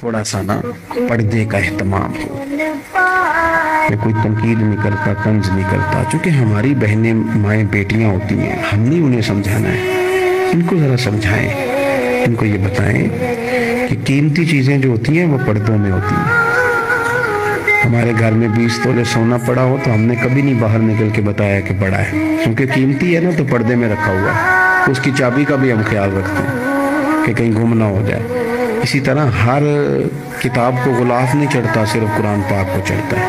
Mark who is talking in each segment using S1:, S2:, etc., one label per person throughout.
S1: تھوڑا سا نا پردے کا اہتمام ہو. میں کوئی تنقید نہیں کرتا، طنز نہیں کرتا، چونکہ ہماری بہنیں مائیں بیٹیاں ہوتی ہیں، ہم نے انہیں سمجھانا ہے. ان کو ذرا سمجھائیں، ان کو یہ بتائیں کہ قیمتی چیزیں جو ہوتی ہیں وہ پردوں میں ہوتی ہیں. ہمارے گھر میں 20 تولے سونا پڑا ہو تو ہم نے کبھی نہیں باہر نکل کے بتایا کہ پڑا ہے، کیونکہ قیمتی ہے نا تو پردے میں رکھا ہوا ہے. اس کی چابی کا بھی ہم خیال رکھتے ہیں کہ کہیں گم نہ ہو جائے. اسی طرح ہر کتاب کو غلاف نہیں چڑھتا، صرف قرآن پاک کو چڑھتا ہے.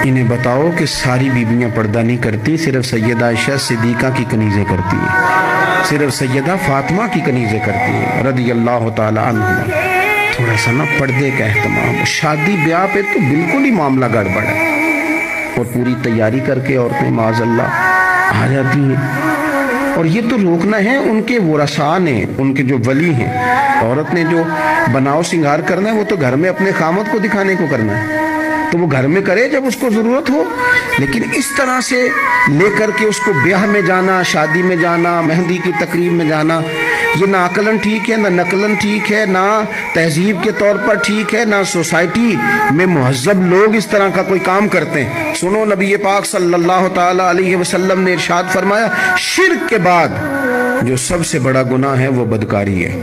S1: انہیں بتاؤ کہ ساری بیویاں پردہ نہیں کرتی، صرف سیدہ عائشہ صدیقہ کی کنیزیں کرتی ہیں، صرف سیدہ فاطمہ کی کنیزیں کرتی ہیں رضی اللہ تعالی عنہ. تھوڑا سا نا پردے کا اہتمام. شادی بیاہ پہ تو بالکل ہی معاملہ گڑبڑ ہے، اور پوری تیاری کر کے عورتیں معاذ اللہ آ جاتی ہیں. اور یہ تو روکنا ہے ان کے ورثاء نے، ان کے جو ولی ہیں. عورت نے جو بناؤ سنگار کرنا ہے وہ تو گھر میں اپنے خامد کو دکھانے کو کرنا ہے، تو وہ گھر میں کرے جب اس کو ضرورت ہو. لیکن اس طرح سے لے کر کے اس کو بیاہ میں جانا، شادی میں جانا، مہندی کی تقریب میں جانا، یہ نہ عقلاً ٹھیک ہے، نہ نقلاً ٹھیک ہے، نہ تہذیب کے طور پر ٹھیک ہے، نہ سوسائٹی میں مہذب لوگ اس طرح کا کوئی کام کرتے ہیں. سنو، نبی پاک صلی اللہ تعالی علیہ وسلم نے ارشاد فرمایا، شرک کے بعد جو سب سے بڑا گناہ ہے وہ بدکاری ہے،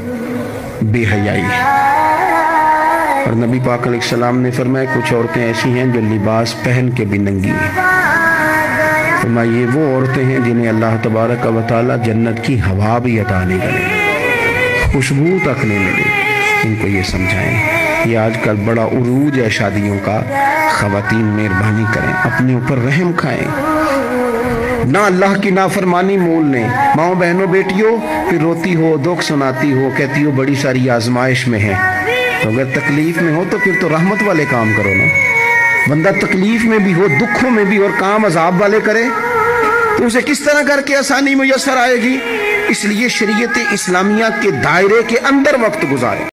S1: بے حیائی ہے. اور نبی پاک علیہ السلام نے فرمایا کچھ عورتیں ایسی ہیں جو لباس پہن کے بھی ننگی ہیں. فرمایا یہ وہ عورتیں ہیں جنہیں اللہ تبارک و تعالی جنت کی ہوا بھی عطا نہیں کرے، خوشبو تک نہیں ملے. ان کو یہ سمجھائیں. یہ آج کل بڑا عروج ہے شادیوں کا. خواتین مہربانی کریں، اپنے اوپر رحم کھائیں، نہ اللہ کی نافرمانی مول لیں. ماؤں بہنوں بیٹیوں پھر روتی ہو، دکھ سناتی ہو، کہتی ہو بڑی ساری آزمائش میں ہے. تو اگر تکلیف میں ہو تو پھر تو رحمت والے کام کرو نا. بندہ تکلیف میں بھی ہو، دکھوں میں بھی، اور کام عذاب والے کرے تو اسے کس طرح کر کے آسانی میسر آئے گی؟ اس لیے شریعت اسلامیہ کے دائرے کے اندر وقت گزارے.